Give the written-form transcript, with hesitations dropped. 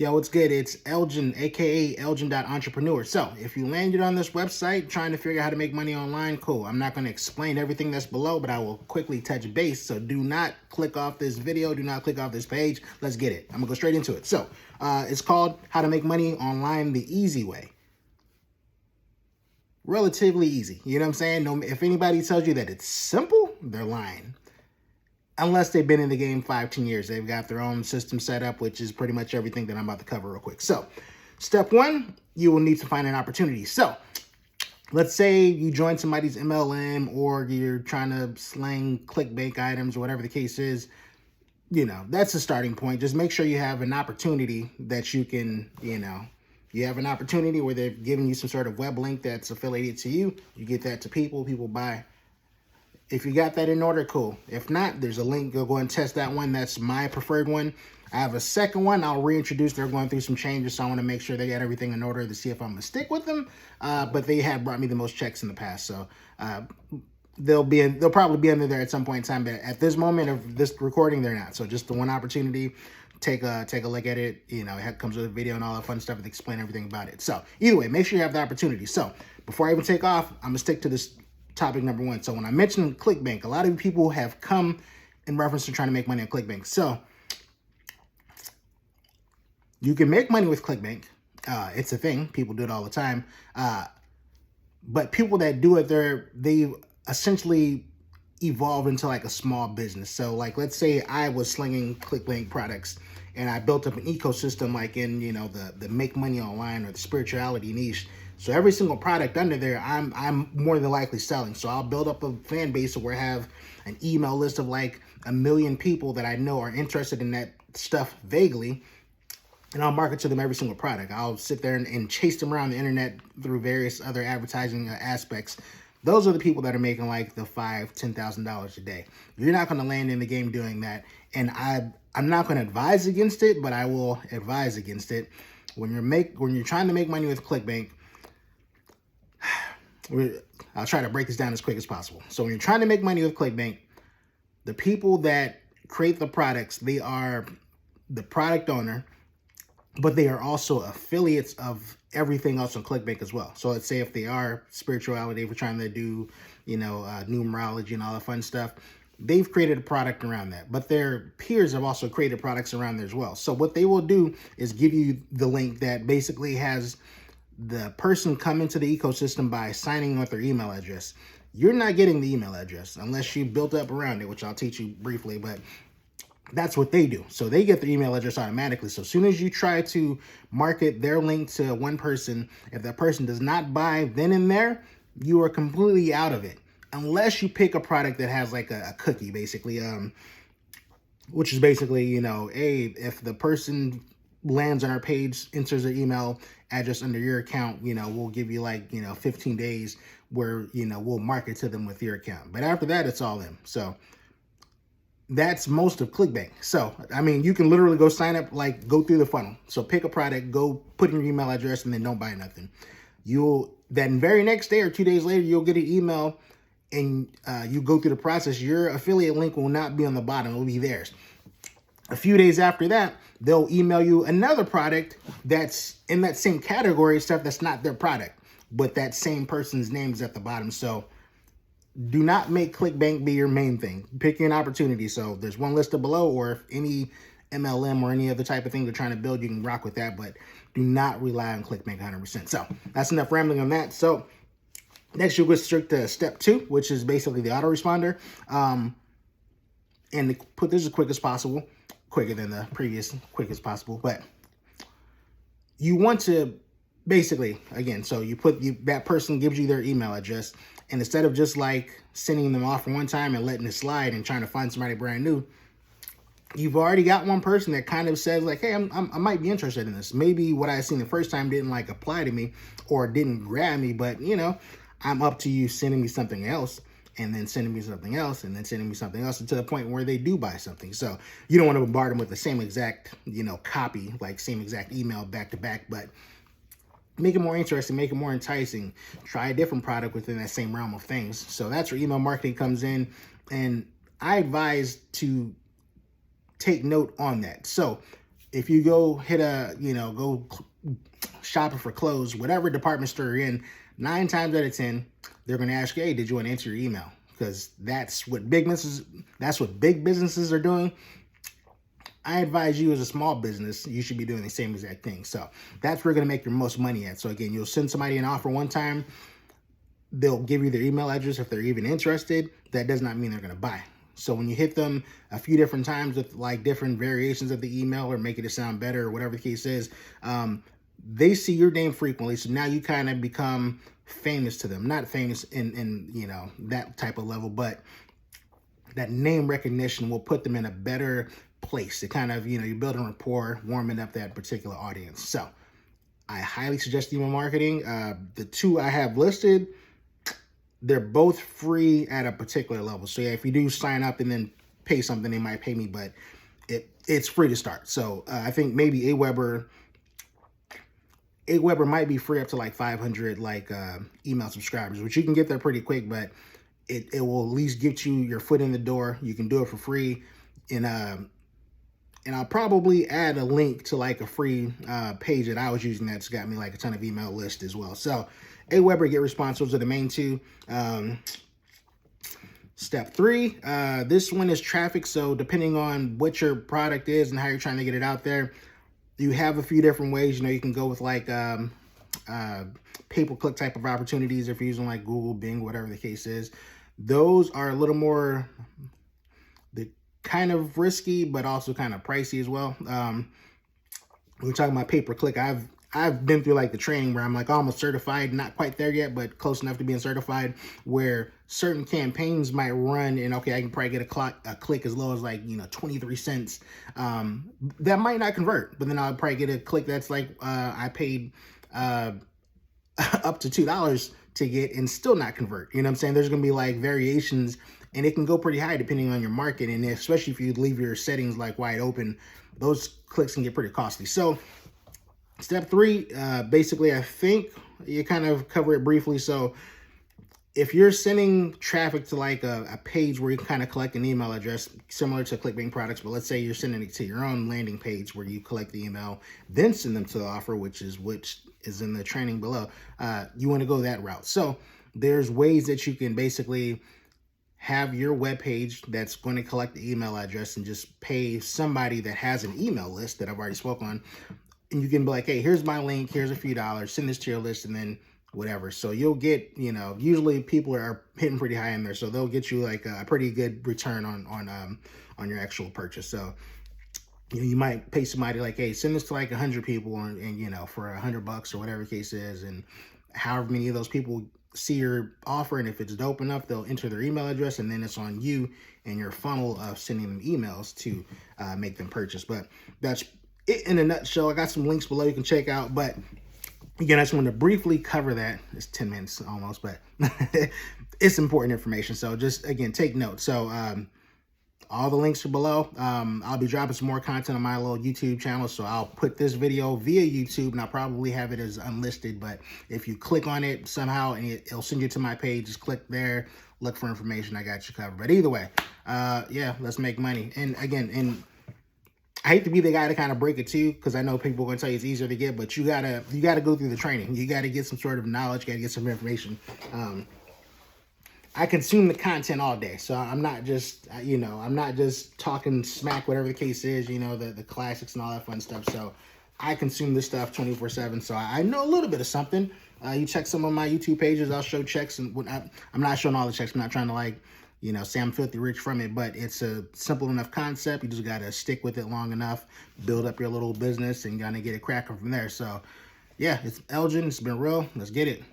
Yo, what's good? It's Elgin, aka Elgin.entrepreneur. So, if you landed on this website trying to figure out how to make money online, cool. I'm not going to explain everything that's below, but I will quickly touch base. So, do not click off this video. Do not click off this page. Let's get it. I'm going to go straight into it. So, it's called How to Make Money Online the Easy Way. Relatively easy. You know what I'm saying? No, if anybody tells you that it's simple, they're lying. Unless they've been in the game 5-10 years. They've got their own system set up, which is pretty much everything that I'm about to cover real quick. So, step one, you will need to find an opportunity. So, let's say you join somebody's MLM or you're trying to slang ClickBank items or whatever the case is. You know, that's a starting point. Just make sure you have an opportunity that you can, you have an opportunity where they're giving you some sort of web link that's affiliated to you. You get that to people buy. If you got that in order, cool. If not, there's a link. Go and test that one. That's my preferred one. I have a second one I'll reintroduce. They're going through some changes, so I want to make sure they got everything in order to see if I'm going to stick with them. But they have brought me the most checks in the past, so they'll probably be under there at some point in time. But at this moment of this recording, they're not. So just the one opportunity. Take a look at it. You know, it comes with a video and all that fun stuff to explain everything about it. So either way, make sure you have the opportunity. So before I even take off, I'm going to stick to this topic number one. So when I mentioned ClickBank, a lot of people have come in reference to trying to make money on ClickBank. So you can make money with ClickBank. It's a thing. People do it all the time. But people that do it, they've essentially evolved into like a small business. So like, let's say I was slinging ClickBank products and I built up an ecosystem like in, the make money online or the spirituality niche. So every single product under there, I'm more than likely selling. So I'll build up a fan base where I have an email list of like 1 million people that I know are interested in that stuff vaguely. And I'll market to them every single product. I'll sit there and chase them around the internet through various other advertising aspects. Those are the people that are making like the $5,000, $10,000 a day. You're not going to land in the game doing that. And I'm not going to advise against it, but I will advise against it. When you're trying to make money with ClickBank, I'll try to break this down as quick as possible. So when you're trying to make money with ClickBank, the people that create the products, they are the product owner, but they are also affiliates of everything else on ClickBank as well. So let's say if they are spirituality, if we're trying to do, numerology and all the fun stuff, they've created a product around that. But their peers have also created products around there as well. So what they will do is give you the link that basically has the person come into the ecosystem by signing with their email address. You're not getting the email address unless you built up around it, which I'll teach you briefly, but that's what they do. So they get the email address automatically. So as soon as you try to market their link to one person, if that person does not buy then and there, you are completely out of it. Unless you pick a product that has like a cookie, basically, which is basically, if the person lands on our page, enters their email address under your account, we'll give you like, 15 days where, we'll market to them with your account. But after that, it's all them. So that's most of ClickBank. So, I mean, you can literally go sign up, like go through the funnel. So pick a product, go put in your email address and then don't buy nothing. Then very next day or 2 days later, you'll get an email and you go through the process. Your affiliate link will not be on the bottom. It will be theirs. A few days after that, they'll email you another product that's in that same category of stuff that's not their product, but that same person's name is at the bottom. So do not make ClickBank be your main thing. Pick an opportunity. So there's one listed below, or if any MLM or any other type of thing they're trying to build, you can rock with that, but do not rely on ClickBank 100%. So that's enough rambling on that. So next you'll go straight to step 2, which is basically the autoresponder. And to put this as quick as possible, quicker than the previous, quick as possible, but you want to basically, again, so that person gives you their email address, and instead of just like sending them off for one time and letting it slide and trying to find somebody brand new, you've already got one person that kind of says like, hey, I might be interested in this. Maybe what I seen the first time didn't like apply to me or didn't grab me, but I'm up to you sending me something else, and then sending me something else, and then sending me something else, to the point where they do buy something. So you don't want to bombard them with the same exact, copy, like same exact email back to back, but make it more interesting, make it more enticing. Try a different product within that same realm of things. So that's where email marketing comes in. And I advise to take note on that. So if you go hit a, go shopping for clothes, whatever department store you're in, 9 times out of 10, they're going to ask you, hey, did you want to enter your email? Because that's what big businesses are doing. I advise you as a small business, you should be doing the same exact thing. So that's where you're going to make your most money at. So again, you'll send somebody an offer one time. They'll give you their email address if they're even interested. That does not mean they're going to buy. So when you hit them a few different times with like different variations of the email or making it sound better or whatever the case is, they see your name frequently. So now you kind of become famous to them. Not famous in that type of level, but that name recognition will put them in a better place to kind of, you're building rapport, warming up that particular audience. So I highly suggest email marketing. The 2 I have listed, they're both free at a particular level. So yeah, if you do sign up and then pay something, they might pay me, but it's free to start. So I think maybe Aweber might be free up to like 500 email subscribers, which you can get there pretty quick, but it will at least get you your foot in the door. You can do it for free. And I'll probably add a link to like a free page that I was using that's got me like a ton of email list as well. So Aweber, GetResponse, those are the main 2. Step 3, this one is traffic. So depending on what your product is and how you're trying to get it out there, you have a few different ways. You can go with like pay-per-click type of opportunities if you're using like Google, Bing, whatever the case is. Those are a little more kind of risky, but also kind of pricey as well. We're talking about pay-per-click. I've been through like the training where I'm like almost certified, not quite there yet, but close enough to being certified, where certain campaigns might run and okay, I can probably get a click as low as like 23 cents. That might not convert, but then I'll probably get a click that's like I paid up to $2 to get and still not convert. You know what I'm saying? There's gonna be like variations, and it can go pretty high depending on your market, and especially if you leave your settings like wide open, those clicks can get pretty costly. So step 3, basically, I think you kind of cover it briefly. So if you're sending traffic to like a page where you can kind of collect an email address similar to ClickBank products, but let's say you're sending it to your own landing page where you collect the email, then send them to the offer, which is in the training below. You want to go that route. So there's ways that you can basically have your web page that's going to collect the email address and just pay somebody that has an email list that I've already spoke on. And you can be like, hey, here's my link, here's a few dollars, send this to your list, and then whatever. So you'll get, usually people are hitting pretty high in there, so they'll get you like a pretty good return on your actual purchase. So you might pay somebody like, hey, send this to like 100 people, and for $100 or whatever the case is, and however many of those people see your offer, and if it's dope enough, they'll enter their email address, and then it's on you and your funnel of sending them emails to make them purchase. But that's it in a nutshell. I got some links below you can check out, but again, I just wanted to briefly cover that. It's 10 minutes almost, but it's important information. So just, again, take note. So all the links are below. I'll be dropping some more content on my little YouTube channel. So I'll put this video via YouTube, and I'll probably have it as unlisted. But if you click on it somehow and it'll send you to my page, just click there, look for information. I got you covered. But either way, yeah, let's make money. And again, I hate to be the guy to kind of break it to you, because I know people are going to tell you it's easier to get, but you gotta go through the training. You got to get some sort of knowledge, got to get some information. I consume the content all day, so I'm not just, I'm not just talking smack, whatever the case is, the classics and all that fun stuff. So I consume this stuff 24/7, so I know a little bit of something. You check some of my YouTube pages, I'll show checks, and I'm not showing all the checks. I'm not trying to say I'm filthy rich from it, but it's a simple enough concept. You just got to stick with it long enough, build up your little business, and kind of get it cracking from there. So yeah, it's Elgin. It's been real. Let's get it.